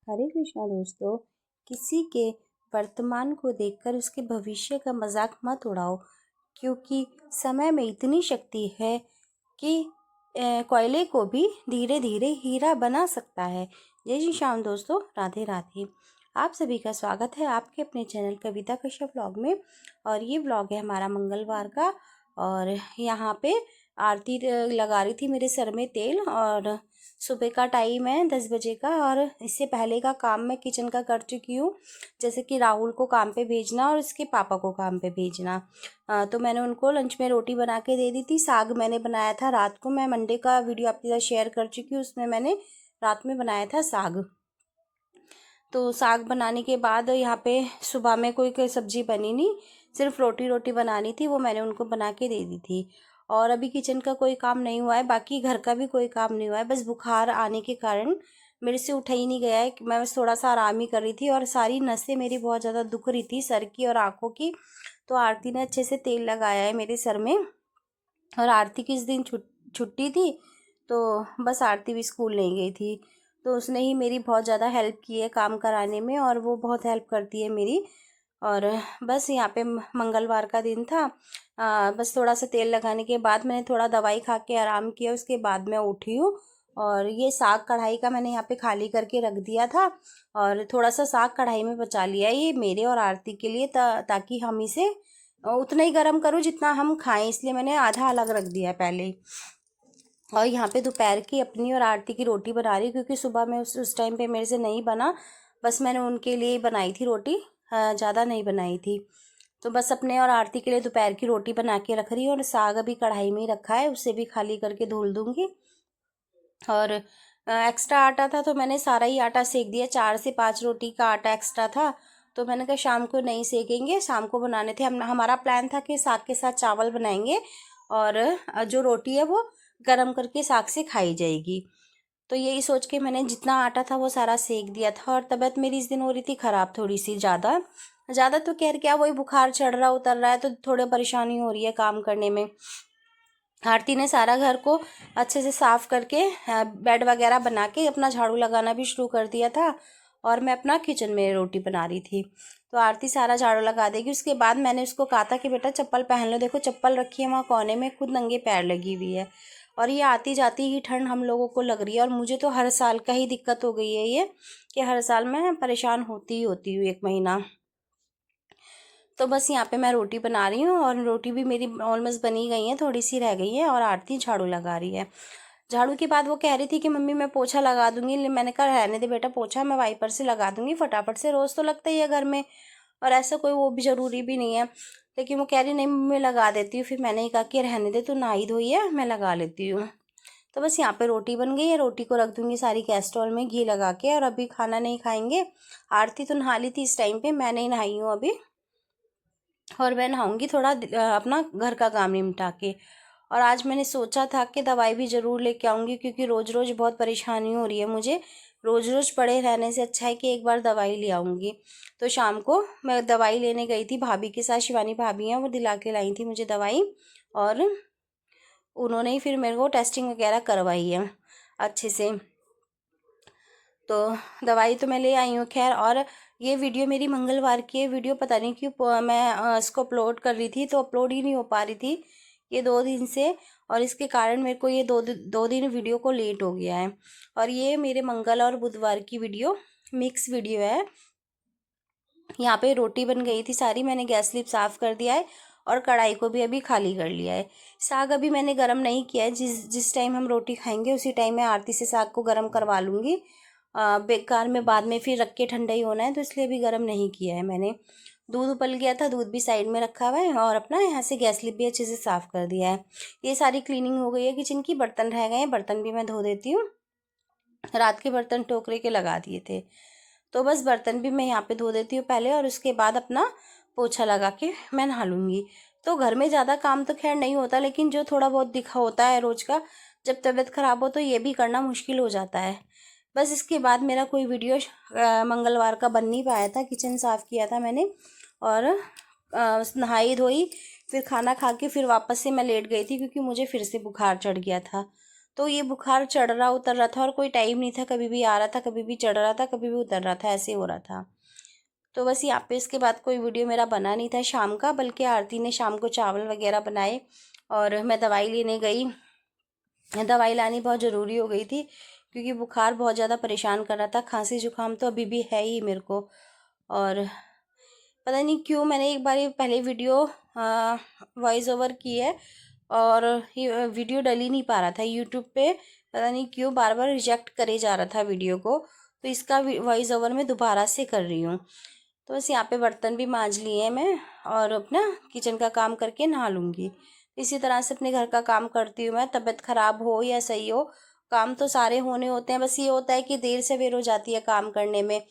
हरे कृष्णा दोस्तों। किसी के वर्तमान को देखकर उसके भविष्य का मजाक मत उड़ाओ, क्योंकि समय में इतनी शक्ति है कि कोयले को भी धीरे धीरे हीरा बना सकता है। जय श्री श्याम दोस्तों, राधे राधे। आप सभी का स्वागत है आपके अपने चैनल कविता कश्यप व्लॉग में। और ये व्लॉग है हमारा मंगलवार का। और यहाँ पे आरती लगा रही थी मेरे सर में तेल, और सुबह का टाइम है 10 बजे का। और इससे पहले का काम मैं किचन का कर चुकी हूँ, जैसे कि राहुल को काम पे भेजना और उसके पापा को काम पे भेजना। तो मैंने उनको लंच में रोटी बना के दे दी थी। साग मैंने बनाया था रात को, मैं मंडे का वीडियो आपके साथ शेयर कर चुकी हूँ, उसमें मैंने रात में बनाया था साग। तो साग बनाने के बाद यहाँ पे सुबह में कोई सब्जी बनी नहीं, सिर्फ रोटी बनानी थी, वो मैंने उनको बना के दे दी थी। और अभी किचन का कोई काम नहीं हुआ है, बाकी घर का भी कोई काम नहीं हुआ है। बस बुखार आने के कारण मेरे से उठा ही नहीं गया है। मैं बस थोड़ा सा आराम ही कर रही थी और सारी नसें मेरी बहुत ज़्यादा दुख रही थी, सर की और आँखों की। तो आरती ने अच्छे से तेल लगाया है मेरे सर में। और आरती किस दिन छुट्टी थी, तो बस आरती भी स्कूल नहीं गई थी। तो उसने ही मेरी बहुत ज़्यादा हेल्प की है काम कराने में, और वो बहुत हेल्प करती है मेरी। और बस यहाँ पे मंगलवार का दिन था। बस थोड़ा सा तेल लगाने के बाद मैंने थोड़ा दवाई खा के आराम किया, उसके बाद मैं उठी हूँ। और ये साग कढ़ाई का मैंने यहाँ पे खाली करके रख दिया था, और थोड़ा सा साग कढ़ाई में बचा लिया है ये मेरे और आरती के लिए, ताकि हम इसे उतना ही गर्म करूँ जितना हम खाएं, इसलिए मैंने आधा अलग रख दिया है पहले ही। और यहाँ पे दोपहर की अपनी और आरती की रोटी बना रही हूँ, क्योंकि सुबह में उस टाइम पे मेरे से नहीं बना। बस मैंने उनके लिए ही बनाई थी रोटी, ज़्यादा नहीं बनाई थी। तो बस अपने और आरती के लिए दोपहर की रोटी बना के रख रही हूँ। और साग अभी कढ़ाई में ही रखा है, उसे भी खाली करके धुल दूँगी। और एक्स्ट्रा आटा था तो मैंने सारा ही आटा सेक दिया। 4 से 5 रोटी का आटा एक्स्ट्रा था, तो मैंने कहा शाम को नहीं सेकेंगे, शाम को बनाने थे। हमारा प्लान था कि साग के साथ चावल बनाएंगे, और जो रोटी है वो गरम करके साग से खाई जाएगी। तो यही सोच के मैंने जितना आटा था वो सारा सेक दिया था। और तबीयत मेरी इस दिन हो रही थी ख़राब, थोड़ी सी ज़्यादा ज़्यादा। तो खैर क्या, वही बुखार चढ़ रहा उतर रहा है, तो थोड़े परेशानी हो रही है काम करने में। आरती ने सारा घर को अच्छे से साफ़ करके बेड वगैरह बना के अपना झाड़ू लगाना भी शुरू कर दिया था, और मैं अपना किचन में रोटी बना रही थी। तो आरती सारा झाड़ू लगा देगी। उसके बाद मैंने उसको कहा था कि बेटा चप्पल पहन लो, देखो चप्पल रखी है वहाँ कोने में, खुद नंगे पैर लगी हुई है। और ये आती जाती ही ठंड हम लोगों को लग रही है, और मुझे तो हर साल का ही दिक्कत हो गई है ये, कि हर साल मैं परेशान होती ही होती हूँ 1 महीना। तो बस यहाँ पे मैं रोटी बना रही हूँ, और रोटी भी मेरी ऑलमोस्ट बनी गई है, थोड़ी सी रह गई है। और आरती झाड़ू लगा रही है। झाड़ू के बाद वो कह रही थी कि मम्मी मैं पोछा लगा दूंगी। मैंने कहा रहने दे बेटा, पोछा मैं वाइपर से लगा दूंगी फटाफट से, रोज़ तो लगता ही है घर में, और ऐसा कोई वो भी ज़रूरी भी नहीं है। लेकिन वो कह रही नहीं मम्मी लगा देती हूँ। फिर मैंने ही कहा कि रहने दे, तू नहाई धोई है, मैं लगा लेती हूँ। तो बस यहाँ पे रोटी बन गई है, रोटी को रख दूंगी सारी कैस्ट्रॉल में घी लगा के। और अभी खाना नहीं खाएंगे। आरती तो नहा ली थी इस टाइम पे, मैं नहीं नहाई हूँ अभी। और मैं नहाऊंगी थोड़ा अपना घर का काम निपटा के। और आज मैंने सोचा था कि दवाई भी ज़रूर लेके आऊँगी, क्योंकि रोज़ रोज़ बहुत परेशानी हो रही है मुझे। रोज़ रोज़ पड़े रहने से अच्छा है कि एक बार दवाई ले आऊँगी। तो शाम को मैं दवाई लेने गई थी भाभी के साथ, शिवानी भाभी हैं, वो दिला के लाई थी मुझे दवाई। और उन्होंने ही फिर मेरे को टेस्टिंग वगैरह करवाई है अच्छे से। तो दवाई तो मैं ले आई हूँ खैर। और ये वीडियो मेरी मंगलवार की है, वीडियो पता नहीं क्यों मैं इसको अपलोड कर रही थी तो अपलोड ही नहीं हो पा रही थी ये 2 दिन से। और इसके कारण मेरे को ये दो दिन वीडियो को लेट हो गया है। और ये मेरे मंगल और बुधवार की वीडियो मिक्स वीडियो है। यहाँ पे रोटी बन गई थी सारी, मैंने गैस स्लिप साफ़ कर दिया है, और कढ़ाई को भी अभी खाली कर लिया है। साग अभी मैंने गरम नहीं किया है, जिस टाइम हम रोटी खाएंगे उसी टाइम मैं आरती से साग को गरम करवा लूँगी। बेकार में बाद में फिर रख के ठंडा ही होना है, तो इसलिए अभी गरम नहीं किया है मैंने। दूध उबल गया था, दूध भी साइड में रखा हुआ है, और अपना यहाँ से गैस स्लिप भी अच्छे से साफ़ कर दिया है। ये सारी क्लीनिंग हो गई है किचन की, बर्तन रह गए हैं, बर्तन भी मैं धो देती हूँ। रात के बर्तन टोकरे के लगा दिए थे, तो बस बर्तन भी मैं यहाँ पे धो देती हूँ पहले, और उसके बाद अपना पोछा लगा के मैं नहा लूँगी। तो घर में ज़्यादा काम तो खैर नहीं होता, लेकिन जो थोड़ा बहुत दिखा होता है रोज़ का, जब तबीयत ख़राब हो तो ये भी करना मुश्किल हो जाता है। बस इसके बाद मेरा कोई वीडियो मंगलवार का बन नहीं पाया था, किचन साफ़ किया था मैंने, और नहाई धोई, फिर खाना खा के फिर वापस से मैं लेट गई थी, क्योंकि मुझे फिर से बुखार चढ़ गया था। तो ये बुखार चढ़ रहा उतर रहा था और कोई टाइम नहीं था, कभी भी आ रहा था, कभी भी चढ़ रहा था, कभी भी उतर रहा था, ऐसे हो रहा था। तो बस यहाँ पे इसके बाद कोई वीडियो मेरा बना नहीं था शाम का, बल्कि आरती ने शाम को चावल वगैरह बनाए और मैं दवाई लेने गई। दवाई लानी बहुत ज़रूरी हो गई थी क्योंकि बुखार बहुत ज़्यादा परेशान कर रहा था, खांसी जुकाम तो अभी भी है ही मेरे को। और पता नहीं क्यों मैंने एक बार पहले वीडियो वॉइस ओवर की है और ये वीडियो डल ही नहीं पा रहा था यूट्यूब पे, पता नहीं क्यों बार बार रिजेक्ट करे जा रहा था वीडियो को। तो इसका वॉइस ओवर मैं दोबारा से कर रही हूँ। तो बस यहाँ पे बर्तन भी मांज लिए हैं मैं और अपना किचन का काम करके नहा लूँगी। इसी तरह से अपने घर का काम करती हूँ मैं, तबीयत ख़राब हो या सही हो, काम तो सारे होने होते हैं। बस ये होता है कि देर से बेर हो जाती है काम करने में,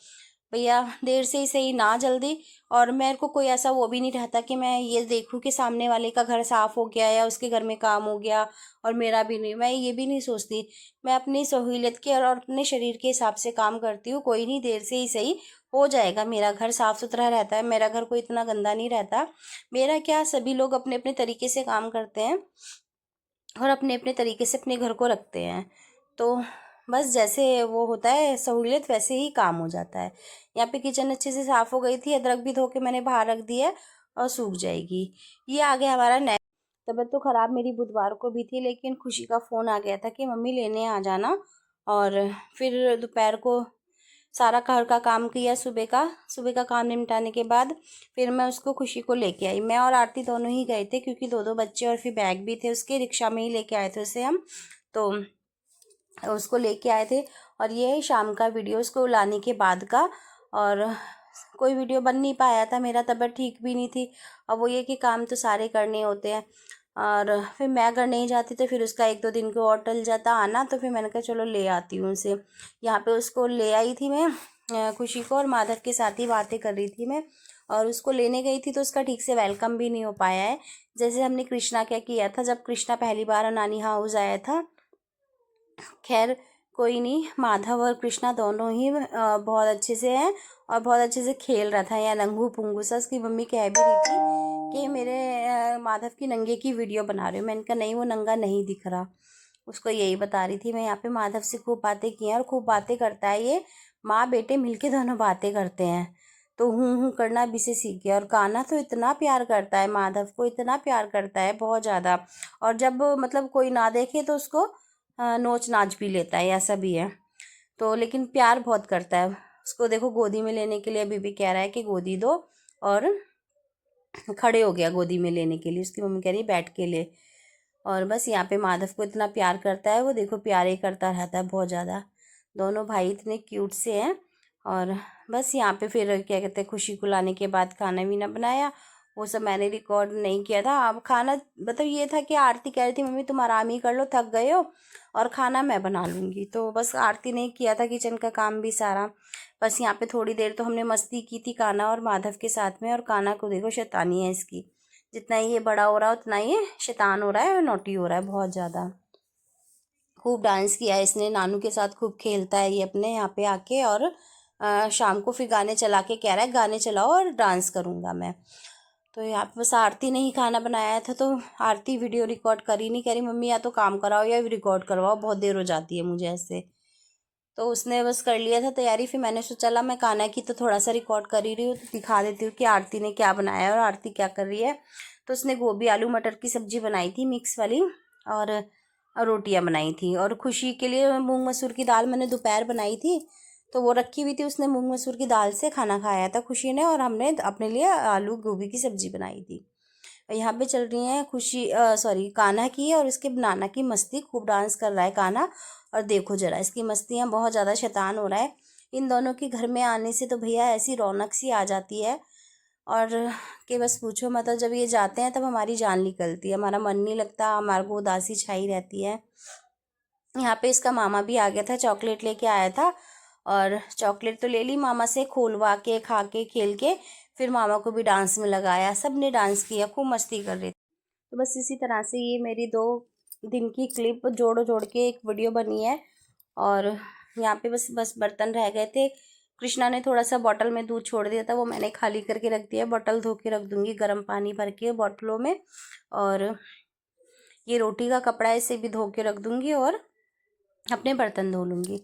भैया देर से ही सही ना जल्दी। और मेरे को कोई ऐसा वो भी नहीं रहता कि मैं ये देखूं कि सामने वाले का घर साफ़ हो गया या उसके घर में काम हो गया और मेरा भी नहीं, मैं ये भी नहीं सोचती। मैं अपनी सहूलियत के और अपने शरीर के हिसाब से काम करती हूँ, कोई नहीं देर से ही सही हो जाएगा। मेरा घर साफ़ सुथरा रहता है, मेरा घर कोई इतना गंदा नहीं रहता। मेरा क्या, सभी लोग अपने अपने तरीके से काम करते हैं और अपने अपने तरीके से अपने घर को रखते हैं। तो बस जैसे वो होता है सहूलियत वैसे ही काम हो जाता है। यहाँ पे किचन अच्छे से साफ़ हो गई थी, अदरक भी धो के मैंने बाहर रख दिया है और सूख जाएगी। ये आ गया हमारा नया। तबीयत तो ख़राब मेरी बुधवार को भी थी, लेकिन खुशी का फ़ोन आ गया था कि मम्मी लेने आ जाना। और फिर दोपहर को सारा घर का काम किया, सुबह का काम निपटाने के बाद फिर मैं उसको खुशी को लेके आई। मैं और आरती दोनों ही गए थे क्योंकि दो दो बच्चे और फिर बैग भी थे उसके, रिक्शा में ही लेके आए थे उसे हम। तो उसको लेके आए थे और ये शाम का वीडियो उसको लाने के बाद का। और कोई वीडियो बन नहीं पाया था, मेरा तबीयत ठीक भी नहीं थी। अब वो ये कि काम तो सारे करने होते हैं और फिर मैं अगर नहीं जाती तो फिर उसका एक दो दिन को और टल जाता आना। तो फिर मैंने कहा चलो ले आती हूँ उसे। यहाँ पे उसको ले आई थी मैं, खुशी को, और माधव के साथ ही बातें कर रही थी मैं। और उसको लेने गई थी तो उसका ठीक से वेलकम भी नहीं हो पाया है, जैसे हमने कृष्णा क्या किया था जब कृष्णा पहली बार नानी हाउस आया था। खैर कोई नहीं, माधव और कृष्णा दोनों ही बहुत अच्छे से हैं और बहुत अच्छे से खेल रहा था। या नंगू पुंगू सा, उसकी मम्मी कह भी रही थी कि मेरे माधव की नंगे की वीडियो बना रही हूँ। मैंने कहा नहीं, वो नंगा नहीं दिख रहा। उसको यही बता रही थी मैं। यहाँ पे माधव से खूब बातें की हैं और खूब बातें करता है ये, माँ बेटे मिलके दोनों बातें करते हैं। तो हूँ करना भी से सीख गया। और कान्हा तो इतना प्यार करता है माधव को, इतना प्यार करता है बहुत ज़्यादा। और जब मतलब कोई ना देखे तो उसको नोच नाच भी लेता है, ऐसा भी है। तो लेकिन प्यार बहुत करता है। उसको देखो गोदी में लेने के लिए अभी भी कह रहा है कि गोदी दो, और खड़े हो गया गोदी में लेने के लिए। उसकी मम्मी कह रही है बैठ के ले। और बस यहाँ पे माधव को इतना प्यार करता है वो, देखो प्यार ही करता रहता है बहुत ज़्यादा। दोनों भाई इतने क्यूट से हैं। और बस यहाँ पे फिर क्या कहते हैं, खुशी को लाने के बाद खाना वीना बनाया, वो सब मैंने रिकॉर्ड नहीं किया था। अब खाना मतलब ये था कि आरती कह रही थी मम्मी तुम आराम ही कर लो, थक गए हो, और खाना मैं बना लूँगी। तो बस आरती ने किया था किचन का काम भी सारा। बस यहाँ पे थोड़ी देर तो हमने मस्ती की थी कान्हा और माधव के साथ में। और कान्हा को देखो शैतानी है इसकी, जितना ये बड़ा हो रहा है उतना ये शैतान हो रहा है और नोटी हो रहा है बहुत ज़्यादा। खूब डांस किया है इसने, नानू के साथ खूब खेलता है ये अपने यहाँ पे आके। और शाम को फिर गाने चला के कह रहा है गाने चलाओ और डांस करूँगा मैं। तो यहाँ पे बस आरती ने ही खाना बनाया था, तो आरती वीडियो रिकॉर्ड करी नहीं, कह रही मम्मी या तो काम कराओ या रिकॉर्ड करवाओ, बहुत देर हो जाती है मुझे ऐसे। तो उसने बस कर लिया था तैयारी। फिर मैंने सोचा चला मैं कान्हा की तो थोड़ा सा रिकॉर्ड कर ही रही हूँ, तो दिखा देती हूँ कि आरती ने क्या बनाया है और आरती क्या कर रही है। तो उसने गोभी आलू मटर की सब्जी बनाई थी मिक्स वाली, और रोटियां बनाई थी। और खुशी के लिए मूंग मसूर की दाल मैंने दोपहर बनाई थी, तो वो रखी हुई थी। उसने मूंग मसूर की दाल से खाना खाया था खुशी ने, और हमने अपने लिए आलू गोभी की सब्जी बनाई थी। यहाँ पे चल रही है खुशी सॉरी कान्हा की और इसके नाना की मस्ती। खूब डांस कर रहा है कान्हा, और देखो जरा इसकी मस्तियाँ, बहुत ज़्यादा शैतान हो रहा है। इन दोनों के घर में आने से तो भैया ऐसी रौनक सी आ जाती है। और कि बस पूछो मतलब, जब ये जाते हैं तब हमारी जान निकलती है, हमारा मन नहीं लगता, हमारे को उदासी छाई रहती है। यहाँ पे इसका मामा भी आ गया था, चॉकलेट लेके आया था। और चॉकलेट तो ले ली मामा से, खोलवा के खा के खेल के। फिर मामा को भी डांस में लगाया, सब ने डांस किया, खूब मस्ती कर रहे थे। तो बस इसी तरह से ये मेरी 2 दिन की क्लिप जोड़ जोड़ के एक वीडियो बनी है। और यहाँ पे बस बस बर्तन रह गए थे। कृष्णा ने थोड़ा सा बॉटल में दूध छोड़ दिया था, वो मैंने खाली करके रख दिया। बॉटल धो के रख दूँगी गर्म पानी भर के बॉटलों में। और ये रोटी का कपड़ा है, इसे भी धो के रख दूँगी। और अपने बर्तन धो लूँगी।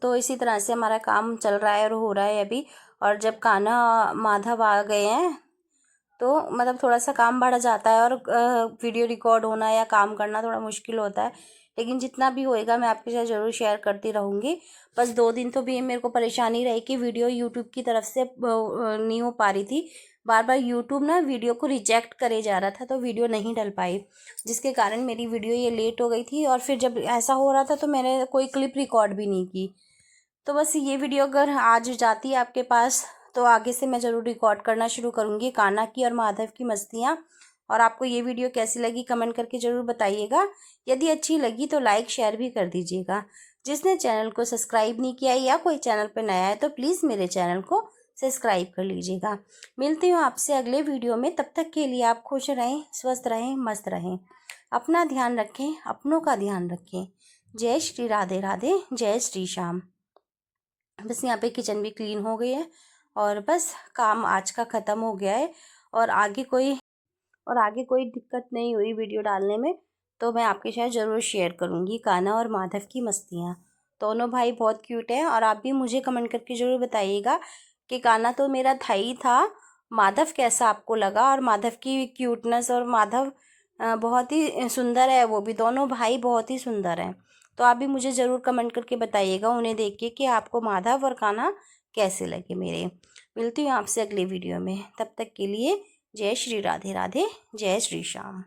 तो इसी तरह से हमारा काम चल रहा है और हो रहा है अभी। और जब कान्हा माधव आ गए हैं तो मतलब थोड़ा सा काम बढ़ जाता है और वीडियो रिकॉर्ड होना या काम करना थोड़ा मुश्किल होता है। लेकिन जितना भी होएगा मैं आपके साथ ज़रूर शेयर करती रहूँगी। बस 2 दिन तो भी मेरे को परेशानी रही कि वीडियो यूट्यूब की तरफ से नहीं हो पा रही थी। बार बार यूट्यूब ना वीडियो को रिजेक्ट करे जा रहा था, तो वीडियो नहीं डल पाई, जिसके कारण मेरी वीडियो ये लेट हो गई थी। और फिर जब ऐसा हो रहा था तो मैंने कोई क्लिप रिकॉर्ड भी नहीं की। तो बस ये वीडियो अगर आज जाती है आपके पास तो आगे से मैं ज़रूर रिकॉर्ड करना शुरू करूँगी कान्हा की और माधव की मस्तियाँ। और आपको ये वीडियो कैसी लगी कमेंट करके ज़रूर बताइएगा। यदि अच्छी लगी तो लाइक शेयर भी कर दीजिएगा। जिसने चैनल को सब्सक्राइब नहीं किया है या कोई चैनल पर नया है तो प्लीज़ मेरे चैनल को सब्सक्राइब कर लीजिएगा। मिलती हूँ आपसे अगले वीडियो में, तब तक के लिए आप खुश रहें, स्वस्थ रहें, मस्त रहें। अपना ध्यान रखें, अपनों का ध्यान रखें। जय श्री राधे राधे, जय श्री श्याम। बस यहाँ पे किचन भी क्लीन हो गई है और बस काम आज का ख़त्म हो गया है। और आगे कोई दिक्कत नहीं हुई वीडियो डालने में तो मैं आपके साथ ज़रूर शेयर करूँगी कान्हा और माधव की मस्तियाँ। दोनों भाई बहुत क्यूट हैं और आप भी मुझे कमेंट करके ज़रूर बताइएगा कि कान्हा तो मेरा था ही था, माधव कैसा आपको लगा। और माधव की क्यूटनेस, और माधव बहुत ही सुंदर है, वो भी दोनों भाई बहुत ही सुंदर हैं। तो आप भी मुझे ज़रूर कमेंट करके बताइएगा उन्हें देख के कि आपको माधव और कान्हा कैसे लगे मेरे। मिलती हूँ आपसे अगले वीडियो में, तब तक के लिए जय श्री राधे राधे, जय श्री श्याम।